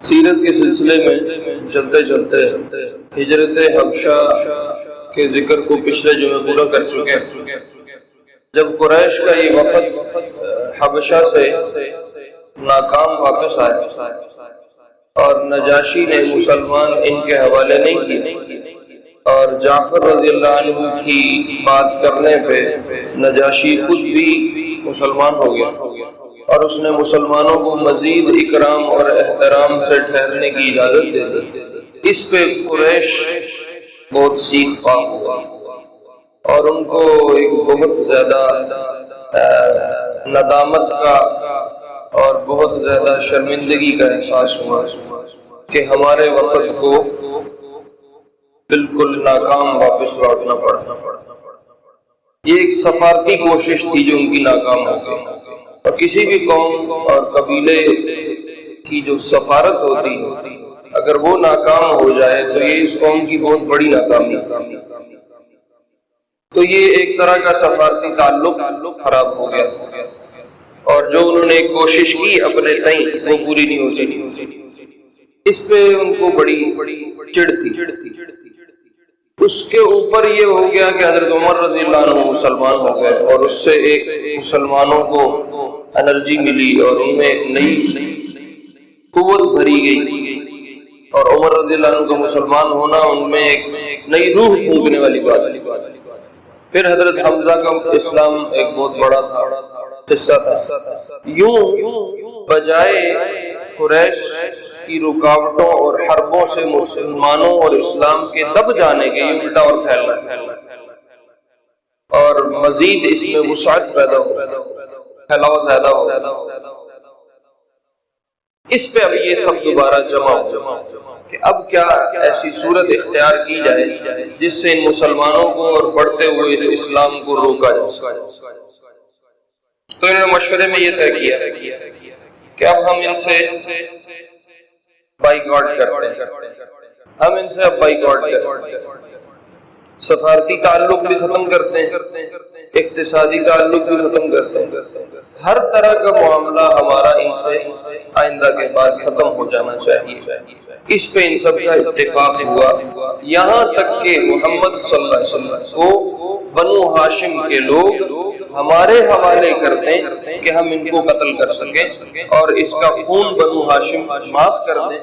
سیرت کے سلسلے میں چلتے چلتے ہجرت حبشہ کے ذکر کو پچھلے جمعے پورا کر چکے ہیں۔ جب قریش کا یہ وفد حبشہ سے ناکام واپس آیا اور نجاشی نے مسلمان ان کے حوالے نہیں کیے، اور جعفر رضی اللہ عنہ کی بات کرنے پہ نجاشی خود بھی مسلمان ہو گیا اور اس نے مسلمانوں کو مزید اکرام اور احترام سے ٹھہرنے کی اجازت دے دی۔ اس پہ قریش بہت سیکھ پا ہوا اور ان کو ایک بہت زیادہ ندامت کا اور بہت زیادہ شرمندگی کا احساس ہوا کہ ہمارے وفد کو بالکل ناکام واپس لوٹنا پڑا۔ یہ ایک سفارتی کوشش تھی جو ان کی ناکام ہو گئی، اور کسی بھی قوم اور قبیلے کی جو سفارت ہوتی ہے اگر وہ ناکام ہو جائے تو یہ اس قوم کی بہت بڑی ناکامی ہے۔ تو یہ ایک طرح کا سفارتی تعلق خراب ہو گیا، اور جو انہوں نے کوشش کی اپنے تئیں وہ پوری نہیں ہو سکی۔ اس پہ ان کو بڑی چڑ تھی۔ اس کے اوپر یہ ہو گیا کہ حضرت عمر رضی اللہ عنہ مسلمان ہو گئے، اور اس سے ایک مسلمانوں کو انرجی ملی اور ان میں ایک نئی قوت بھری گئی، اور عمر رضی اللہ عنہ کا مسلمان ہونا ان میں ایک نئی روح پھونکنے والی بات تھی۔ پھر حضرت حمزہ کا اسلام ایک بہت بڑا قصہ تھا۔ یوں بجائے قریش کی رکاوٹوں اور حربوں سے مسلمانوں اور اسلام کے دب جانے کے یہ الٹا اور پھیلنا اور مزید اس میں وسعت پیدا ہو، پھیلاؤ زیادہ ہو۔ اس پہ اب یہ سب دوبارہ جمع ہو کہ اب کیا ایسی صورت اختیار کی جائے جس سے ان مسلمانوں کو اور بڑھتے ہوئے اس اسلام کو روکا جا سکے۔ تو انہوں نے مشورے میں یہ طے کیا کہ اب ہم ان سے بائیکاٹ کرتے ہیں، ہم ان سے اب بائیکاٹ کرتے ہیں، سفارتی تعلق بھی ختم کرتے ہیں، اقتصادی تعلق بھی ختم کرتے ہیں، ہر طرح کا معاملہ ہمارا ان سے آئندہ کے بعد ختم ہو جانا چاہیے۔ اس پہ ان سب کا اتفاق ہوا، یہاں تک کہ محمد صلی اللہ علیہ وسلم کو بنو ہاشم کے لوگ ہمارے حوالے کر دیں کہ ہم ان کو قتل کر سکیں اور اس کا خون بنو ہاشم معاف کر دیں،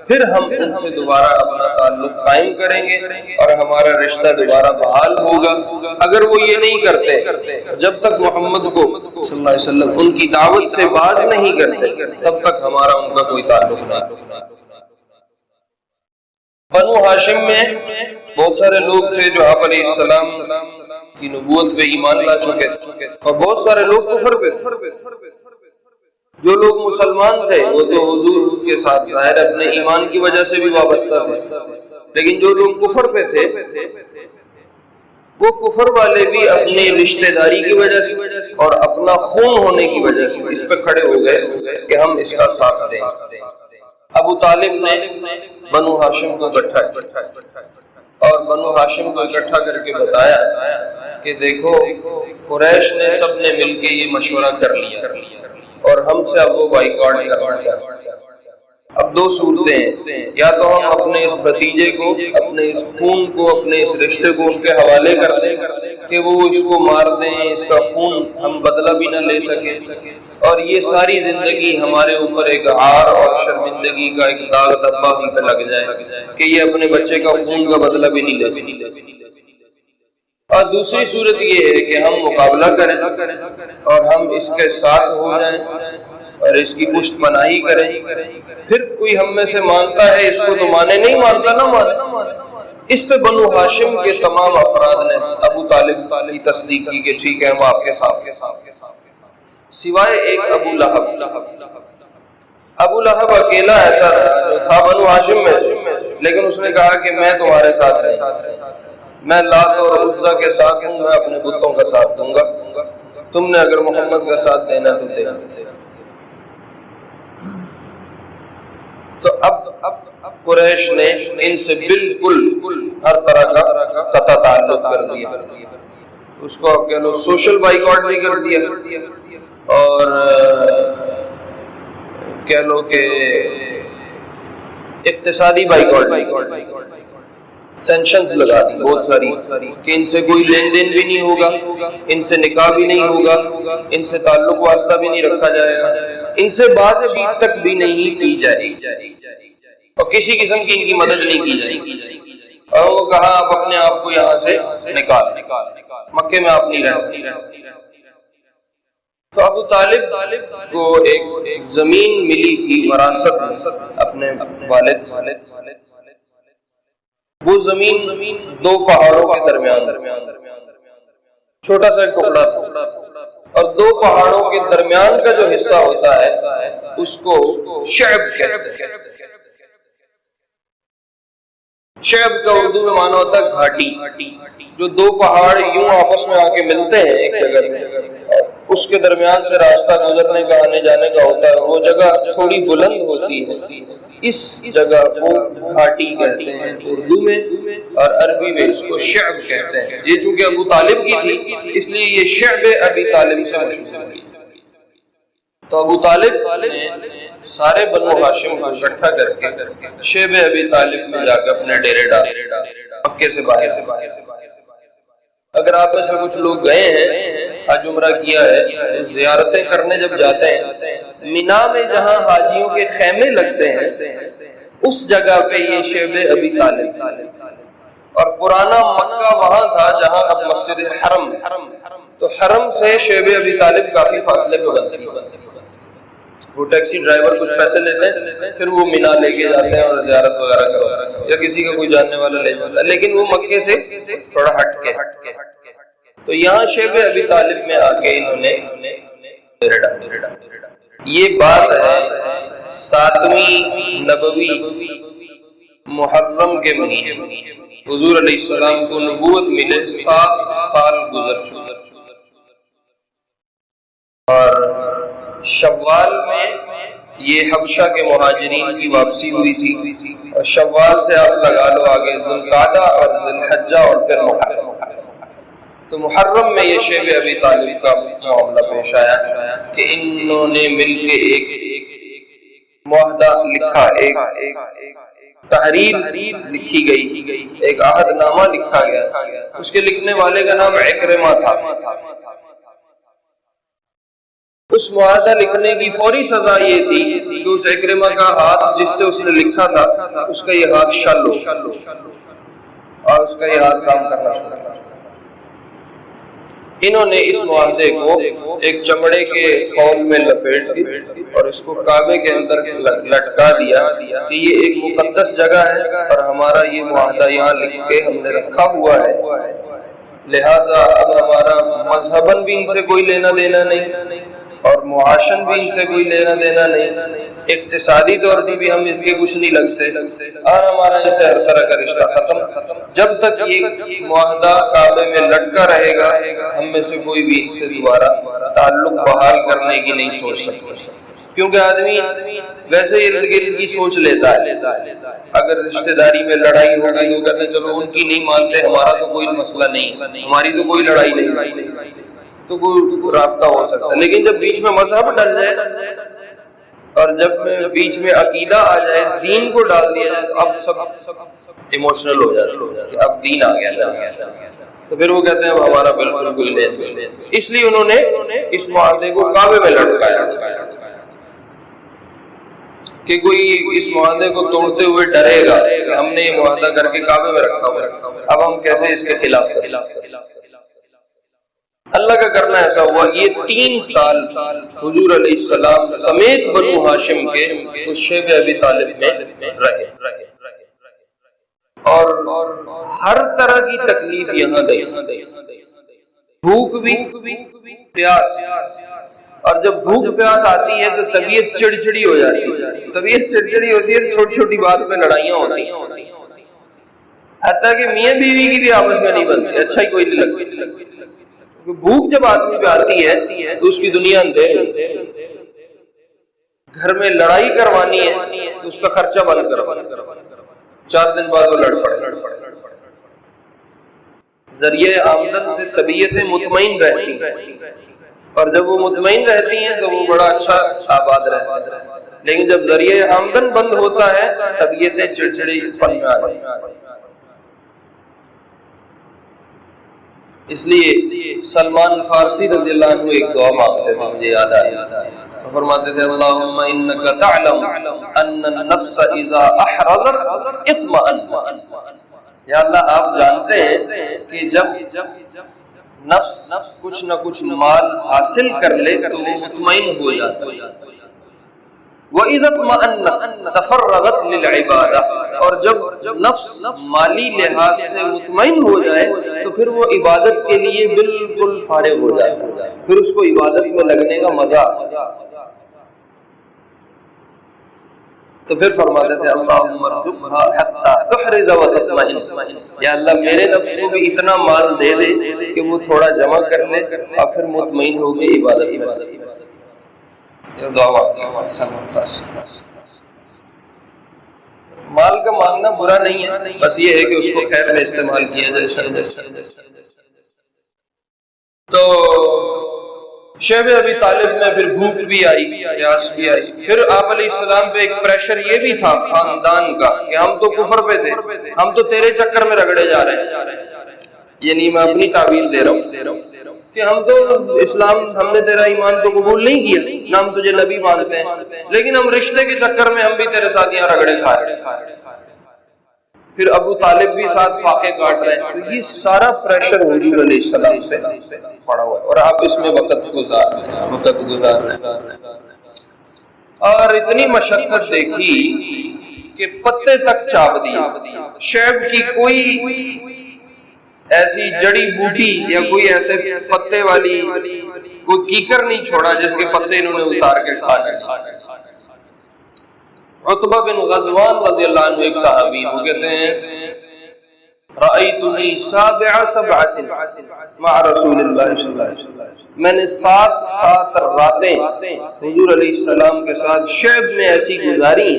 پھر ہم ان سے دوبارہ اپنا تعلق قائم کریں گے اور ہمارا رشتہ دوبارہ بحال ہوگا۔ اگر وہ یہ نہیں کرتے، جب تک محمد کو صلی اللہ علیہ وسلم ان کی دعوت سے باز نہیں کرتے تب تک ہمارا ان کا کوئی تعلق نہیں۔ بنو ہاشم میں بہت سارے لوگ تھے جو آپ علیہ السلام کی نبوت پہ ایمان لا چکے تھے، اور بہت سارے لوگ کفر پہ تھے۔ جو لوگ مسلمان تھے وہ تو حضور کے ساتھ ظاہر اپنے ایمان کی وجہ سے بھی وابستہ تھے، لیکن جو لوگ کفر پہ تھے وہ کفر والے بھی اپنی رشتہ داری کی وجہ سے اور اپنا خون ہونے کی وجہ سے اس پہ کھڑے ہو گئے کہ ہم اس کا ساتھ دیں۔ ابو طالب نے بنو ہاشم کو اکٹھا کیا اور بنو ہاشم کو اکٹھا کر کے بتایا کہ دیکھو قریش نے سب نے مل کے یہ مشورہ کر لیا اور ہم سے اب وہ بائیکاٹ کرنا چاہتے ہیں۔ اب دو صورتیں ہیں، یا تو ہم اپنے اس بھتیجے کو، اپنے اس خون کو، اپنے اس رشتے کو اس کے حوالے کر دیں کہ وہ اس کو مار دیں، اس کا خون ہم بدلہ بھی نہ لے سکیں، اور یہ ساری زندگی ہمارے اوپر ایک عار اور شرمندگی کا ایک داغ دھبا ہم پہ لگ جائے کہ یہ اپنے بچے کا خون کا بدلہ بھی نہیں لے سکتے۔ اور دوسری صورت یہ ہے کہ ہم مقابلہ کریں اور ہم اس کے ساتھ ہو جائیں اور اس کی پشت پناہی کریں، پھر کوئی ہم میں سے مانتا ہے اس کو تو مانے، نہیں مانتا نہ مانے۔ اس پہ بنو ہاشم کے تمام افراد نے ابو طالب کی تصدیق کی کہ ٹھیک ہے ہم آپ کے ساتھ، سوائے ایک ابو لہب۔ ابو لہب اکیلا ایسا تھا بنو ہاشم میں سے، لیکن اس نے کہا کہ میں تمہارے ساتھ نہیں، میں لات اور عزا کے ساتھ ہوں، میں اپنے بتوں کا ساتھ دوں گا، تم نے اگر محمد کا ساتھ دینا تو دینا۔ تو اب قریش نے ان سے بالکل ہر طرح کا قطع تعلق کر دیا، اس کو آپ کہہ لو سوشل بائیکاٹ بھی کر دیا اور کہہ لو کہ اقتصادی بائیکاٹ، سینکشنز لگا دی بہت ساری کہ ان سے کوئی لین دین بھی نہیں ہوگا، ان سے نکاح بھی نہیں ہوگا، ان سے تعلق واسطہ بھی نہیں رکھا جائے گا، ان سے بات چیت تک بھی نہیں کی جائے گی، اور کسی قسم کی ان کی مدد نہیں کی جائے گی۔ اور وہ کہا آپ اپنے آپ کو یہاں سے نکال، مکے میں آپ نہیں رہ سکتے۔ تو ابو طالب کو ایک زمین ملی تھی وراثت اپنے والد سے، وہ زمین دو پہاڑوں کے درمیان چھوٹا سا ایک ٹکڑا تھا، اور دو پہاڑوں کے درمیان کا جو حصہ ہوتا ہے اس کو شعب کہتے ہیں۔ شعب کا اردو میں معنی ہوتا ہے گھاٹی، جو دو پہاڑ یوں آپس میں آ کے ملتے ہیں ایک جگہ میں، اس کے درمیان سے راستہ گزرنے کا آنے جانے کا ہوتا ہے، وہ جگہ تھوڑی بلند ہوتی ہے، اس جگہ کو گھاٹی کہتے ہیں اردو میں، اور عربی میں اس کو شعب کہتے ہیں۔ یہ چونکہ ابو طالب کی تھی اس لیے یہ شعب ابی طالب سے مشہور ہے۔ تو ابو طالب نے سارے بنو ہاشم کو اکٹھا کر کے شعب ابی طالب میں جا کے اپنے ڈیرے ڈالے، مکے سے باہر۔ اگر آپ میں سے کچھ لوگ گئے ہیں، حج عمرہ کیا ہے، زیارتیں کرنے جب جاتے ہیں، مینا میں جہاں حاجیوں کے خیمے لگتے ہیں اس جگہ پہ یہ شعب ابی طالب، اور پرانا مکہ وہاں تھا جہاں اب مسجد حرم ہے، تو حرم سے شعب ابی طالب کافی فاصلے پہ بنتی ہے۔ وہ ٹیکسی ڈرائیور کچھ پیسے لیتے ہیں، پھر وہ مینا لے کے جاتے ہیں اور زیارت وغیرہ کرواتے ہیں، یا کسی کا کوئی جاننے والا لے جاتا ہے، لیکن وہ مکے سے تھوڑا ہٹ کے۔ تو یہاں شعب ابی طالب میں آ کے انہوں نے ڈیرا ڈالا۔ یہ بات ہے 7ویں نبوی محرم کے مہینے میں، حضور علیہ السلام کو نبوت ملے 7 سال گزر چکے، اور شوال میں یہ حبشہ کے مہاجرین کی واپسی ہوئی تھی، اور شوال سے آپ لگا لو آگے ذوالقعدہ اور ذوالحجہ اور پھر محرم۔ تو محرم میں یہ شعب ابی طالب کا معاملہ پیش آیا کہ انہوں نے مل کے ایک معاہدہ لکھا، ایک تحریر لکھی گئی، ایک عہد نامہ لکھا گیا۔ اس کے لکھنے والے کا نام عکرمہ تھا۔ اس معاہدہ لکھنے کی فوری سزا یہ تھی کہ اس عکرمہ کا ہاتھ جس سے اس نے لکھا تھا اس کا یہ ہاتھ شل ہو، اور اس کا یہ ہاتھ کام کرنا شروع۔ انہوں نے اس معاہدے کو ایک چمڑے کے خول میں لپیٹ دی اور اس کو کعبے کے اندر لٹکا دیا کہ یہ ایک مقدس جگہ ہے اور ہمارا یہ معاہدہ یہاں لکھ کے ہم نے رکھا ہوا ہے، لہٰذا اب ہمارا مذہباً بھی ان سے کوئی لینا دینا نہیں، اور معاشن بھی ان سے کوئی لینا دینا نہیں، اقتصادی طور پر بھی ہم ان کے کچھ نہیں لگتے، اور ہمارا ان سے ہر طرح کا رشتہ ختم۔ جب تک یہ معاہدہ کعبے میں لٹکا رہے گا ہم میں سے کوئی بھی ان سے دوبارہ تعلق بحال کرنے کی نہیں سوچ سکتا، کیونکہ آدمی ویسے ارد گرد کی سوچ لیتا ہے۔ اگر رشتہ داری میں لڑائی ہوگی تو کہتے ہیں چلو ان کی نہیں مانتے، ہمارا تو کوئی مسئلہ نہیں، ہماری تو کوئی لڑائی نہیں، تو کوئی رابطہ ہو سکتا ہے۔ لیکن جب بیچ میں مذہب ڈل جائے اور جب بیچ میں عقیدہ آ جائے، دین کو ڈال دیا جائے، تو اب سب ایموشنل ہو جاتے ہیں کہ اب دین آ گیا، تو پھر وہ کہتے ہیں ہمارا بالکل کوئی نہیں۔ اس لیے انہوں نے اس معاہدے کو کعبے میں لٹکایا کہ کوئی اس معاہدے کو توڑتے ہوئے ڈرے گا کہ ہم نے یہ معاہدہ کر کے کعبے میں رکھا ہوا، اب ہم کیسے اس کے خلاف کر سکتے۔ اللہ کا کرنا ایسا ہوا کہ یہ 3 سال حضور علیہ السلام سمیت بنو ہاشم کے اس شعب ابی طالب میں رہے، اور ہر طرح کی تکلیف یہاں گئی، بھوک بھی، پیاس، اور جب بھوک پیاس آتی ہے تو طبیعت چڑچڑی ہو جاتی ہے، طبیعت چڑچڑی ہوتی ہے تو چھوٹی چھوٹی بات پہ لڑائیاں ہوتی ہیں، حتیٰ کہ میاں بیوی کی بھی آپس میں نہیں بنتی، اچھا ہی کوئی نہیں لگتی۔ بھوک جب آدمی پہ آتی ہے تو اس کی دنیا اندھیری، گھر میں لڑائی کروانی ہے تو اس کا خرچہ بند کرو، 4 دن بعد وہ لڑ پڑے، ذریعہ آمدن سے طبیعتیں مطمئن رہتی ہیں، اور جب وہ مطمئن رہتی ہیں تو وہ بڑا اچھا آباد رہتا ہے۔ لیکن جب ذریعہ آمدن بند ہوتا ہے طبیعتیں چڑچڑی پن میں آ رہی ہیں۔ اس لیے سلمان فارسی رضی اللہ عنہ ایک دعا مانگتے تھے، مجھے یاد آیا، فرماتے تھے اللہم انک تعلم ان النفس اذا احرزت اطمأنت، یا اللہ آپ جانتے ہیں کہ جب نفس کچھ نہ کچھ مال حاصل کر لے تو وہ مطمئن ہو جاتا ہے، وَإِذَا اطْمَأَنَّتْ تَفَرَّغَتْ لِلْعِبَادَةِ، اور جب نفس مالی لحاظ سے مطمئن ہو جائے تو پھر وہ عبادت کے لیے بالکل فارغ ہو جاتا ہے، پھر اس کو عبادت میں لگنے کا مزہ۔ تو پھر فرماتے تھے اللہم ارزقها حتی تحرز وتطمئن، یا اللہ میرے نفس کو بھی اتنا مال دے دے کہ وہ تھوڑا جمع کر لے اور پھر مطمئن ہو کے عبادت میں۔ مال کا مانگنا برا نہیں ہے، بس یہ ہے کہ اس کو خیر میں استعمال کیا جائے۔ تو شیب ابی طالب میں پھر بھوک بھی آئی، پیاس بھی آئی، پھر آپ علیہ السلام پہ ایک پریشر یہ بھی تھا خاندان کا کہ ہم تو کفر پہ تھے، ہم تو تیرے چکر میں رگڑے جا رہے ہیں، یعنی میں اپنی تعبیر دے رہا ہوں کہ ہم تو اسلام، ہم نے تیرا ایمان تو قبول نہیں کیا، نہ ہم تجھے نبی مانتے ہیں، لیکن ہم رشتے کے چکر میں ہم بھی تیرے ساتھ یہاں رگڑے کھا رہے ہیں۔ پھر ابو طالب بھی ساتھ فاقے کاٹ رہے ہیں، تو یہ سارا پریشر حضور علیہ السلام سے پڑا ہوا ہے اور آپ اس میں وقت گزار رہے ہیں، اور اتنی مشقت دیکھی کہ پتے تک چاپ دیا، شیب کی کوئی ایسی جڑی بوٹی یا کوئی ایسے پتے والی کوئی کیکر نہیں چھوڑا جس کے پتے انہوں نے اتار کے کھا لیا۔ عتبہ بن غزوان رضی اللہ عنہ ایک صحابی، وہ کہتے ہیں رأیتنی سابع سبعۃ مع رسول اللہ صلی اللہ علیہ وسلم، میں نے 7 راتیں حضور علیہ السلام کے ساتھ شعب میں ایسی گزاری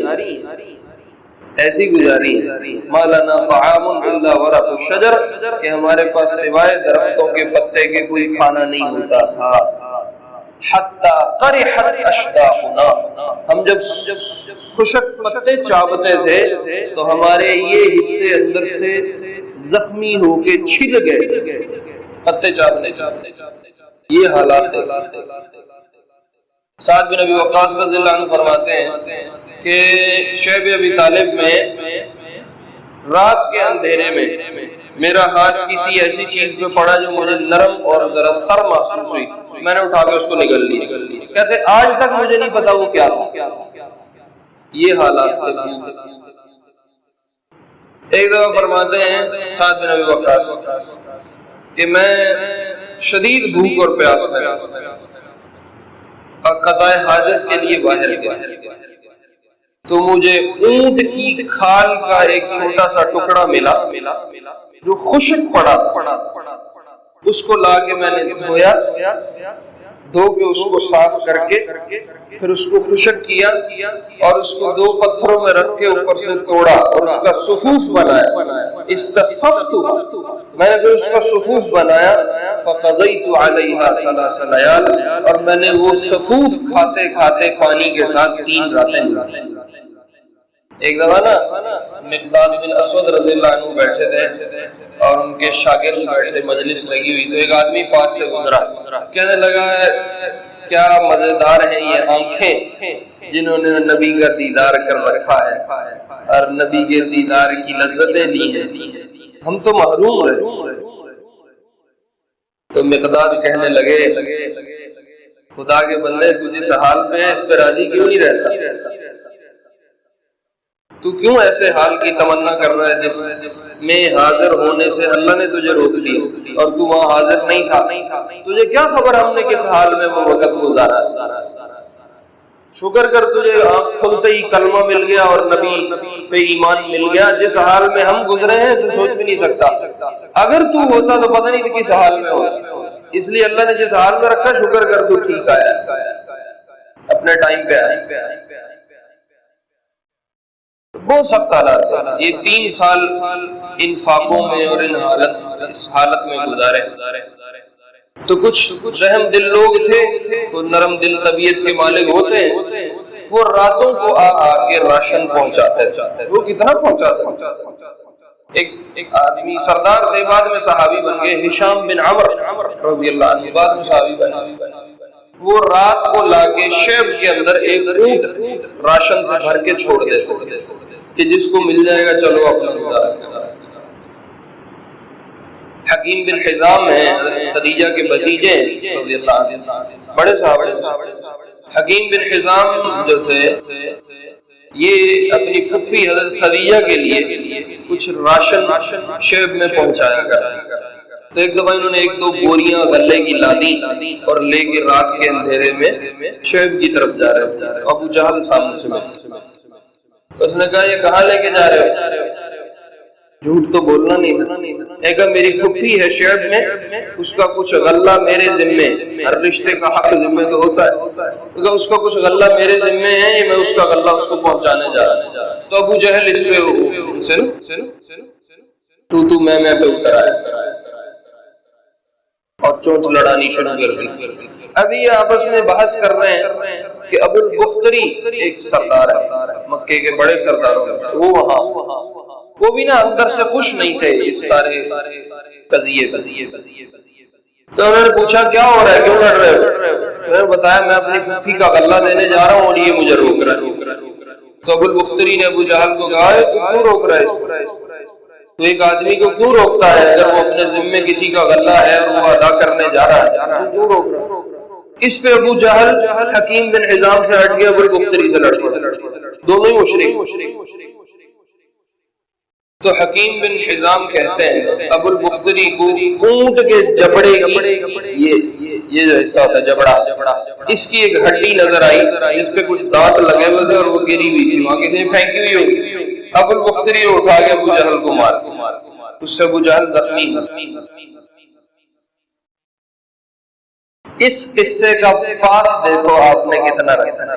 ما لنا طعام الا ورق الشجر، کہ ہمارے پاس سوائے درختوں کے پتے کے کوئی کھانا نہیں ہوتا تھا، حتی قرحت اشداقنا، ہم جب خشک پتے چاپتے تھے تو ہمارے یہ حصے اندر سے زخمی ہو کے چھل گئے پتے چاپتے، یہ حالات تھے۔ سعد بن ابی وقاص رضی اللہ عنہ فرماتے ہیں کہ شیب ابی طالب میں رات کے اندھیرے میں میرا ہاتھ کسی ایسی چیز پہ پڑا جو مجھے نرم اور ذرا تر محسوس ہوئی، میں نے اٹھا کے اس کو نگل لیا، کہتے آج تک مجھے نہیں پتا وہ کیا تھا، یہ حالات تھے۔ ایک دفعہ فرماتے ہیں سعد بن ابی وقاص کہ میں شدید بھوک اور پیاس میں اور قضاء حاجت کے لیے باہر گیا، تو مجھے اونٹ کی کھال کا ایک چھوٹا سا ٹکڑا ملا جو خشک پڑا تھا، اس کو لا کے میں نے دھویا، دھو کے اس کو صاف کر کے پھر اس کو خشک کیا اور اس کو 2 پتھروں میں رکھ کے اوپر سے توڑا اور اس کا صفوف بنایا، استصفت، میں نے پھر اس کا صفوف بنایا، فقضیت علیہا 3 لیال، اور میں نے وہ صفوف کھاتے کھاتے پانی کے ساتھ 3 راتیں گزاری۔ ایک دفعہ نا مقداد بن اسود رضی اللہ عنہ بیٹھے تھے اور ان کے شاگرد بیٹھے، مجلس لگی ہوئی، تو ایک آدمی پاس سے گزرا، کہنے لگا کیا مزیدار ہیں یہ آنکھیں جنہوں نے نبی کا دیدار کر رکھا ہے اور نبی کے دیدار کی لذتیں لی ہیں، ہم تو محروم رہے۔ تو مقداد کہنے لگے خدا کے بندے تو جس حال پہ ہے اس پہ راضی کیوں نہیں رہتا؟ تو کیوں ایسے حال کی تمنا کر رہا ہے جس میں حاضر ہونے سے اللہ نے تجھے روک دیا اور تو وہاں حاضر نہیں تھا؟ تجھے کیا خبر ہم نے کس حال میں وہ وقت گزارا؟ شکر کر تجھے آنکھ کھلتے ہی کلمہ مل گیا اور نبی پہ ایمان مل گیا، جس حال میں ہم گزرے ہیں تو سوچ بھی نہیں سکتا، اگر تو ہوتا تو پتہ نہیں کس حال میں ہوتا، اس لیے اللہ نے جس حال میں رکھا شکر کر تو ٹھیک آیا، اپنے ٹائم پہ آیا۔ بہت سخت حالات تھے، یہ 3 سال ان فاقوں میں اور اس حالت میں گزارے۔ تو کچھ رحم دل لوگ تھے، تو نرم دل طبیعت کے مالک ہوتے ہیں، وہ راتوں کو آ کے راشن پہنچاتے تھے. وہ کتنا پہنچا سکتا. ایک آدمی سردار تھے، بعد میں صحابی بن گئے، ہشام بن عمر رضی اللہ عنہ، بعد میں صحابی بن. وہ رات کو لا کے شیب کے اندر ایک اونٹ راشن سے بھر کے چھوڑ دیتے کہ جس کو مل جائے گا چلو اپنا گزارا کرنا. حکیم بن حزام ہیں، حضرت خدیجہ کے بھتیجے رضی اللہ عنہ، بڑے صحابہ. حکیم بن حزام جو تھے یہ اپنی پھپھی حضرت خدیجہ کے لیے کچھ راشن شیب میں پہنچایا کرتے. تو ایک دفعہ انہوں نے 1-2 بوریاں غلے کی لادی اور لے کے رات کے اندھیرے میں شیب کی طرف جا رہے تھے. ابو جہل سامنے سے ملے. اس نے کہا یہ کہاں لے کے جا رہے ہو؟ جھوٹ تو بولنا نہیں تھا. ایک میری پھپھی ہے شیب میں، اس کا کچھ غلہ میرے ذمے، ہر رشتے کا حق ذمے تو ہوتا ہے، اس کا کچھ غلہ میرے ذمے ہے، یہ میں اس کا غلہ اس کو پہنچانے جا رہا ہوں. تو ابو جہل اس پہ تو میں پہ اتر آیا اور چونچ لڑانی شروع کر دی. ابھی یہ آپس میں بحث کر رہے ہیں کہ ابو البختری ایک سردار ہے مکے کے بڑے سرداروں میں، وہ وہاں وہ بھی نا اندر سے خوش نہیں تھے اس سارے قضیے. تو انہوں نے پوچھا کیا ہو رہا ہے، کیوں لڑ رہے ہو؟ انہوں نے بتایا میں اپنی پھپھی کا غلہ دینے جا رہا ہوں اور یہ مجھے روک رہا ہے. تو ابو البختری نے ابو جہل کو کہا تو کیوں روک رہا ہے اس کو؟ تو ایک آدمی کو کیوں روکتا ہے اگر وہ اپنے ذمے کسی کا غلہ ہے اور وہ ادا کرنے جا رہا ہے، کیوں روک رہا ہے؟ اس پہ ابو جہل حکیم بن حزام سے ہٹ گیا، ابو البختری سے لڑ گیا، دونوں ہی مشرک. تو حکیم بن حزام کہتے ہیں ابو البختری کو اونٹ کے جبڑے کی یہ جو حصہ ہوتا ہے جبڑا، اس کی ایک ہڈی نظر آئی جس پہ کچھ دانت لگے ہوئے تھے اور وہ گری ہوئی تھی، وہاں کسی نے پھینکی ہوئی ہوگی. ابو البختری اٹھا کے ابو جہل کو مار، اس سے ابو جہل زخمی. اس قصے کا پاس دیکھو آپ نے کتنا رکھا.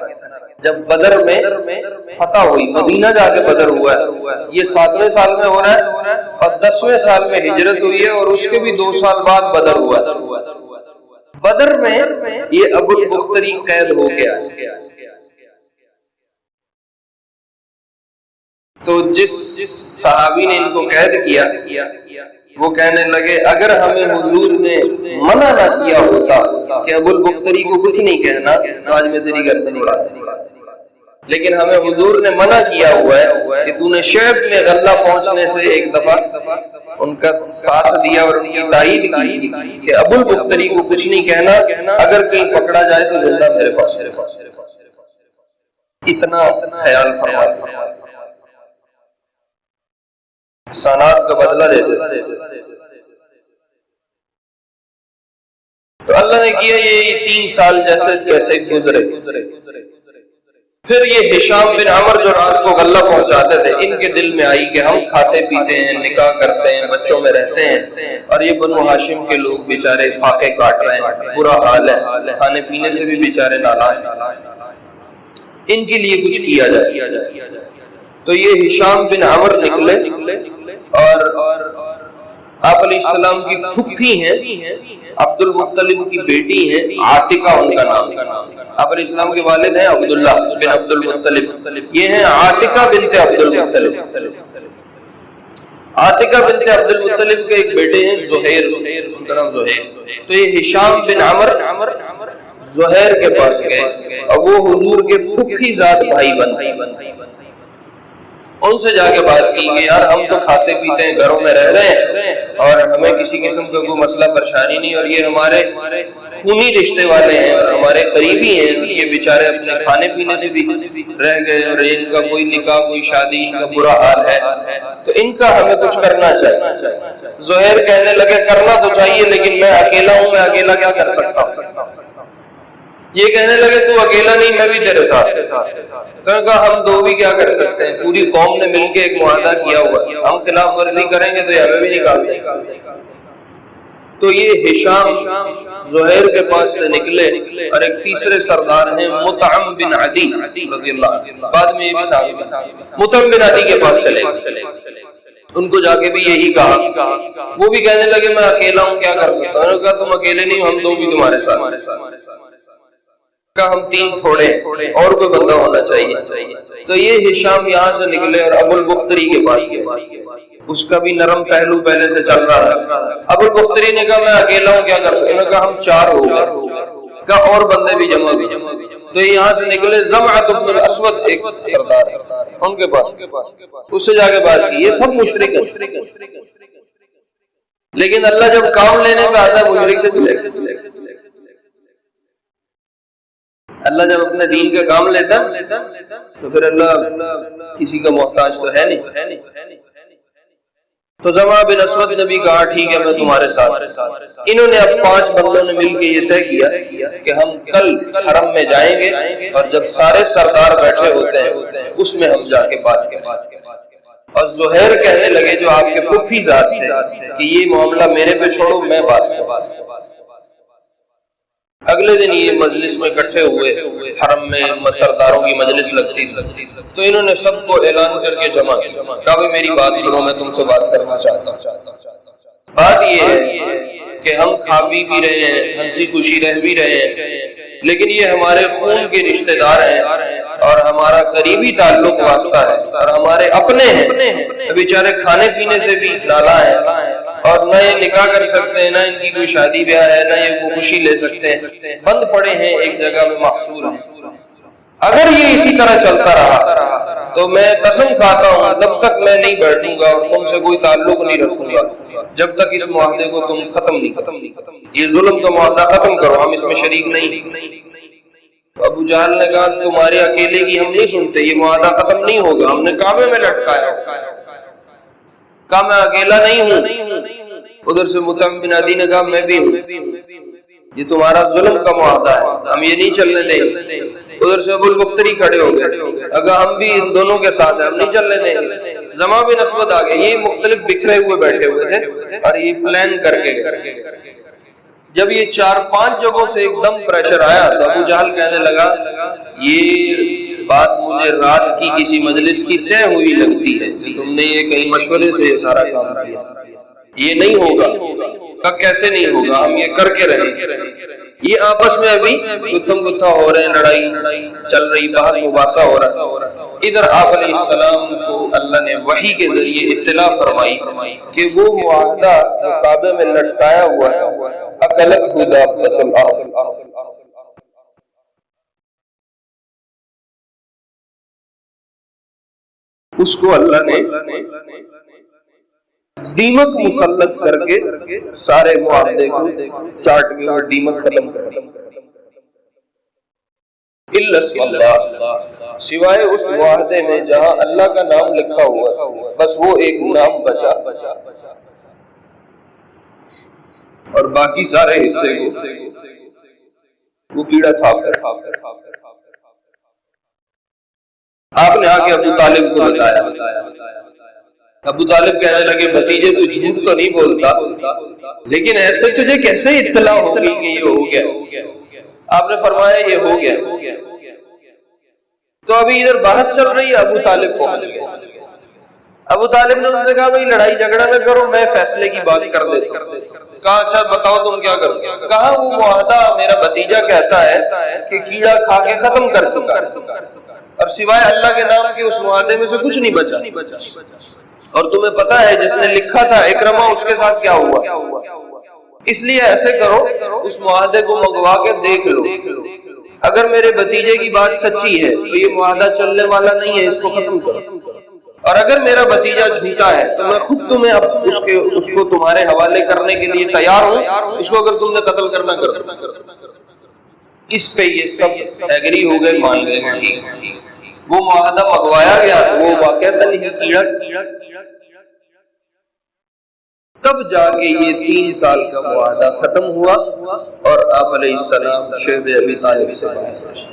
جب بدر میں فتح ہوئی، مدینہ جا کے بدر ہوا ہے، یہ 7ویں سال میں ہو رہا ہے اور 10ویں سال میں ہجرت ہوئی ہے اور اس کے بھی 2 سال بعد بدر ہوا ہے. بدر میں یہ ابو البختری قید ہو گیا. تو جس صحابی نے ان کو قید کیا وہ کہنے لگے اگر ہمیں حضور نے منع نہ کیا ہوتا کہ ابو البختری کو کچھ نہیں کہنا تو آج میں تیری گردن اڑا دوں، لیکن ہمیں حضور نے منع کیا ہوا ہے کہ تو نے شیب میں غلہ پہنچنے سے ایک دفعہ ان کا ساتھ دیا اور ان کی تائید کی کہ ابو البختری کو کچھ نہیں کہنا، اگر کہیں پکڑا جائے تو زندہ میرے پاس. اتنا خیال فرمایا، احسانات کا بدلہ دیتے. تو اللہ نے کیا یہ 3 سال جیسے کیسے گزرے. پھر یہ ہشام بن عمر جو رات کو غلہ پہنچاتے تھے، ان کے دل میں آئی کہ ہم کھاتے پیتے ہیں، نکاح کرتے ہیں، بچوں میں رہتے ہیں، اور یہ بنو ہاشم کے لوگ بیچارے فاقے کاٹ رہے ہیں، برا حال ہے، کھانے پینے سے بھی بیچارے نالاں ہیں، ان کے لیے کچھ کیا جائے. تو یہ ہشام بن عمر نکلے اور آپ علیہ السلام کی پھپھی ہیں، عبد المطلب کی بیٹی ہیں، عاتقہ ان کا نام. آپ علیہ السلام کے والد ہیں عبداللہ بن عبد المطلب، یہ ہیں عاتقہ بنت عبد المطلب. عاتقہ بنت عبد المطلب کے ایک بیٹے ہیں زہیر، ان کا نام زہیر. تو یہ ہشام بن عمر زہیر کے پاس گئے اور وہ حضور کے پھپھی ذات بھائی بن. ان سے جا کے بات کی کہ یار ہم تو کھاتے پیتے ہیں، گھروں میں رہ رہے ہیں اور ہمیں کسی قسم کا کوئی مسئلہ پریشانی نہیں، اور یہ ہمارے خونی رشتے والے ہیں اور ہمارے قریبی ہیں، یہ بیچارے اپنے کھانے پینے سے بھی رہ گئے اور ان کا کوئی نکاح کوئی شادی ان کا برا حال ہے، تو ان کا ہمیں کچھ کرنا چاہیے. زہیر کہنے لگے کرنا تو چاہیے لیکن میں اکیلا ہوں، میں اکیلا کیا کر سکتا ہوں. یہ کہنے لگے تو اکیلا نہیں، میں بھی تیرے ساتھ. تو نے کہا ہم دو بھی کیا کر سکتے ہیں، پوری قوم نے مل کے ایک معاہدہ کیا ہوا، ہم خلاف ورزی کریں گے تو یہ ہمیں بھی نکال دیں گے. تو یہ ہشام زہیر کے پاس سے نکلے اور ایک تیسرے سردار ہیں مطعم بن عدی رضی اللہ عنہ، بعد میں یہ بھی صحابی، مطعم بن عدی کے پاس چلے. ان کو جا کے بھی یہی کہا، وہ بھی کہنے لگے میں اکیلا ہوں کیا کر سکتا ہوں. انہوں نے کہا تم اکیلے نہیں، ہم دو بھی تمہارے ساتھ. کا ہم 3 تھوڑے اور کوئی بندہ ہونا چاہیے. تو یہ ہشام یہاں سے نکلے اور ابو البختری کے پاس گئے. اس کا بھی نرم پہلو پہلے سے چل رہا ہے. ابو البختری نے کہا میں اکیلا ہوں کیا کر سکتا. انہوں نے کہا ہم 4 ہو گئے. کہا اور بندے بھی جمع بھی. تو یہاں سے نکلے زمعۃ بن الاسود ایک سردار ان کے پاس. اس سے جا کے بات کی. یہ سب مشرک ہیں، لیکن اللہ جب کام لینے پہ آتا ہے مشرک سے ملے گا. اللہ جب اپنے دین کا کام لیتا تو پھر اللہ کسی کا محتاج تو ہے نہیں. تو زمعہ بن اسود نے بھی کہا ٹھیک ہے میں تمہارے ساتھ. انہوں نے اب 5 بندوں نے مل کے یہ طے کیا کہ ہم کل حرم میں جائیں گے اور جب سارے سردار بیٹھے ہوتے ہیں اس میں ہم جا کے بات کریں. اور زہیر کہنے لگے جو آپ کے پھوپھی ذات تھے کہ یہ معاملہ میرے پہ چھوڑو میں بات کروں. اگلے دن یہ مجلس میں اکٹھے ہوئے. حرم میں سرداروں کی مجلس لگتی تو انہوں نے سب کو اعلان کر کے جمع کیا. کہا بھائی میری بات سنو میں تم سے بات کرنا چاہتا ہوں. بات یہ ہے کہ ہم کھا بھی رہے ہیں ہنسی خوشی رہ بھی رہے ہیں لیکن یہ ہمارے خون کے رشتہ دار ہیں اور ہمارا قریبی تعلق واسطہ ہے اور ہمارے اپنے ہیں. بیچارے کھانے پینے سے بھی لالا ہے اور نہ یہ نکاح کر سکتے ہیں نہ ان کی کوئی شادی بیاہ ہے نہ یہ کوئی خوشی لے سکتے ہیں. بند پڑے ہیں ایک جگہ میں محصور ہیں. اگر یہ اسی طرح چلتا رہا تو میں قسم کھاتا ہوں جب تک میں نہیں بیٹھوں گا اور تم سے کوئی تعلق نہیں رکھوں گا جب تک اس معاہدے کو تم ختم نہیں. یہ ظلم کا معاہدہ ختم کرو ہم اس میں شریک نہیں. تو ابو جہل نے کہا تمہارے اکیلے کی ہم نہیں سنتے یہ معاہدہ ختم نہیں ہوگا. ہم نے کعبے میں لٹکایا. کہا میں اکیلا نہیں ہوں. ادھر سے مطعم بن عدی نے کہا میں بھی ہوں. یہ تمہارا ظلم کا معاہدہ ہے ہم یہ نہیں چلنے دیں گے. ادھر سے ابو البختری کھڑے ہو گئے. اگر ہم بھی ان دونوں کے ساتھ ہیں ہم نہیں چلنے دیں گے. زمعہ بن اسود آ گئے. یہ مختلف بکھرے ہوئے بیٹھے ہوئے تھے اور یہ پلان کر کے گئے. جب یہ 4-5 جگہوں سے ایک دم پریشر آیا تو ابو جہل کہنے لگا یہ بات مجھے رات کی کسی مجلس کی طے ہوئی لگتی ہے کہ تم نے یہ کہیں مشورے سے یہ سارا کام کیا. یہ نہیں ہوگا. کہا کیسے نہیں ہوگا ہم یہ کر کے رہیں گے. یہ آپس میں ابھی گتھم گتھا ہو رہے ہیں لڑائی چل رہی بحث مباحثہ ہو رہا. ادھر آپ علیہ السلام کو اللہ نے وحی کے ذریعے اطلاع فرمائی کہ وہ معاہدہ جو کعبے میں لٹکایا ہوا ہے اکلت دابۃ الارض اس کو اللہ نے دیمک مسلط کر کے سارے معاہدے کو چاٹ کے اور دیمک ختم کر دیا. الا اسم اللہ سوائے اس معاہدے میں جہاں اللہ کا نام لکھا ہوا ہے بس وہ ایک نام بچا اور باقی سارے حصے کو وہ کیڑا صاف کر. آپ نے آ کے ابو طالب کو بتایا. ابو طالب کہنے لگے بھتیجے تو جھوٹ تو نہیں بولتا لیکن ایسے تجھے کیسے اطلاع ہو گئی کہ یہ ہو گیا. آپ نے فرمایا یہ ہو گیا. تو ابھی ادھر بحث چل رہی ہے. ابو طالب پہنچ گئے. ابو طالب نے ان سے کہا بھائی لڑائی جھگڑا نہ کرو میں فیصلے کی بات کر دیتا ہوں. کہا اچھا بتاؤ تم کیا کرو. کہا وہ معاہدہ میرا بھتیجا کہتا ہے کہ کیڑا کھا کے ختم کر چکا اور سوائے اللہ کے نام کے اس معاہدے میں سے کچھ نہیں بچا. اور تمہیں پتا ہے جس نے لکھا تھا اکرما اس کے ساتھ کیا ہوا. اس لیے ایسے کرو اس معاہدے کو منگوا کے دیکھ لو. اگر میرے بھتیجے کی بات سچی ہے تو یہ معاہدہ چلنے والا نہیں ہے اس کو ختم کرو. اور اگر میرا بھتیجا جھوٹا ہے تو میں خود تمہیں اب اس کو تمہارے حوالے کرنے کے لیے تیار ہوں. اس کو اگر تم نے قتل کرنا کرو. اس پہ یہ سب ایگری ہو گئے مان گئے. وہ معاہدہ منگوایا گیا وہ واقعتاً ہی کیڑا. تب جا کے یہ 3 سال کا معاہدہ ختم ہوا اور آپ علیہ السلام شیب ابی طالب سے بحث.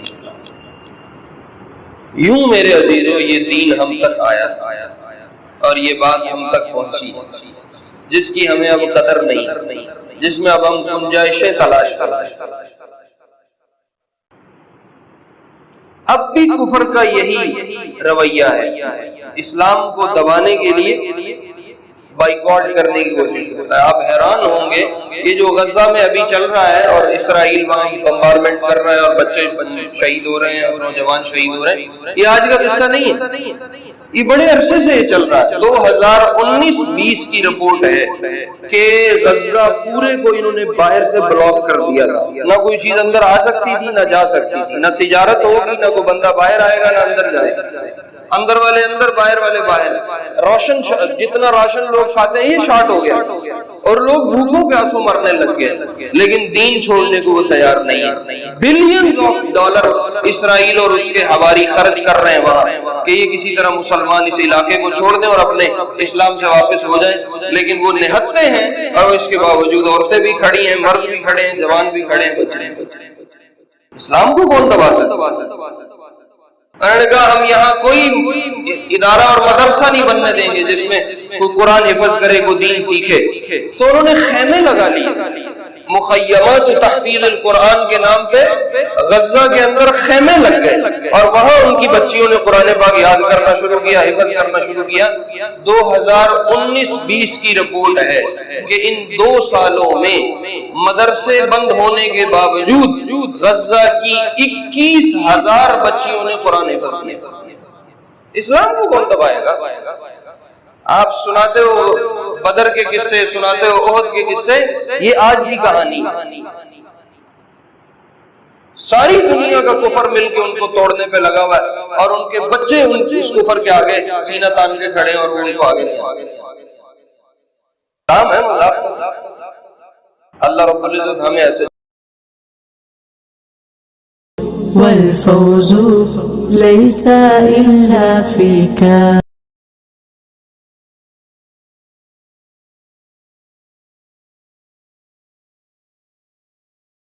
یوں میرے عزیزو یہ دین ہم تک آیا اور یہ بات ہم تک پہنچی جس کی ہمیں اب قدر نہیں, جس میں اب ہم گنجائشیں تلاش اب بھی کفر کا یہی رویہ ہے. اسلام کو دبانے کے لیے بائیکاٹ کرنے کی کوشش کرتا ہے. آپ حیران ہوں گے یہ جو غزہ میں ابھی چل رہا ہے اور اسرائیل وہاں بمبارمنٹ کر رہا ہے اور بچے شہید ہو رہے ہیں اور نوجوان شہید ہو رہے ہیں، یہ آج کا قصہ نہیں ہے، یہ بڑے عرصے سے یہ چل رہا ہے. 2019-20 کی رپورٹ ہے کہ غزہ پورے کو انہوں نے باہر سے بلاک کر دیا تھا. نہ کوئی چیز اندر آ سکتی تھی نہ جا سکتی تھی، نہ تجارت ہوگی نہ کوئی بندہ باہر آئے گا نہ اندر جائے گا. اندر والے اندر باہر والے باہر. روشن جتنا راشن لوگ کھاتے ہیں یہ شارٹ ہو گیا اور لوگ بھوکوں پیاسوں مرنے لگ گئے، لیکن دین چھوڑنے کو وہ تیار نہیں ہے. بلینز آف ڈالر اسرائیل اور اس کے حواری خرچ کر رہے ہیں وہاں کہ یہ کسی طرح مسلمان اس علاقے کو چھوڑ دیں اور اپنے اسلام سے واپس ہو جائیں، لیکن وہ نہتے ہیں اور اس کے باوجود عورتیں بھی کھڑی ہیں، مرد بھی کھڑے ہیں، جوان بھی کھڑے ہیں، بچے ہیں. اسلام کو کون دبا سکتا؟ انہوں نے کہا ہم یہاں کوئی ادارہ اور مدرسہ نہیں بننے دیں گے جس میں کوئی قرآن حفظ کرے، کوئی دین سیکھے. تو انہوں نے خیمے لگا لیے، مخیمات تحفیظ القرآن کے نام پہ غزہ کے اندر خیمے لگ گئے اور وہاں ان کی بچیوں نے قرآن پاک یاد کرنا شروع کیا، حفظ کرنا شروع کیا. 2019-20 کی رپورٹ ہے کہ ان 2 سالوں میں مدرسے بند ہونے کے باوجود غزہ کی 21,000 بچیوں نے قرآن حفظ کیا. اسلام کو کون دبائے گا؟ آپ سناتے ہو بدر کے قصے، سناتے ہو احد کے قصے، یہ آج کی کہانی. ساری دنیا کا کفر مل کے ان کو توڑنے پہ لگا ہوا ہے اور ان کے بچے اس کفر کے آگے سینہ تان کے کھڑے اور وہ ان کو آگے نہیں. کام ہے مذاق. اللہ رب العزت ہمیں ایسے والفوز ليس إلا فيك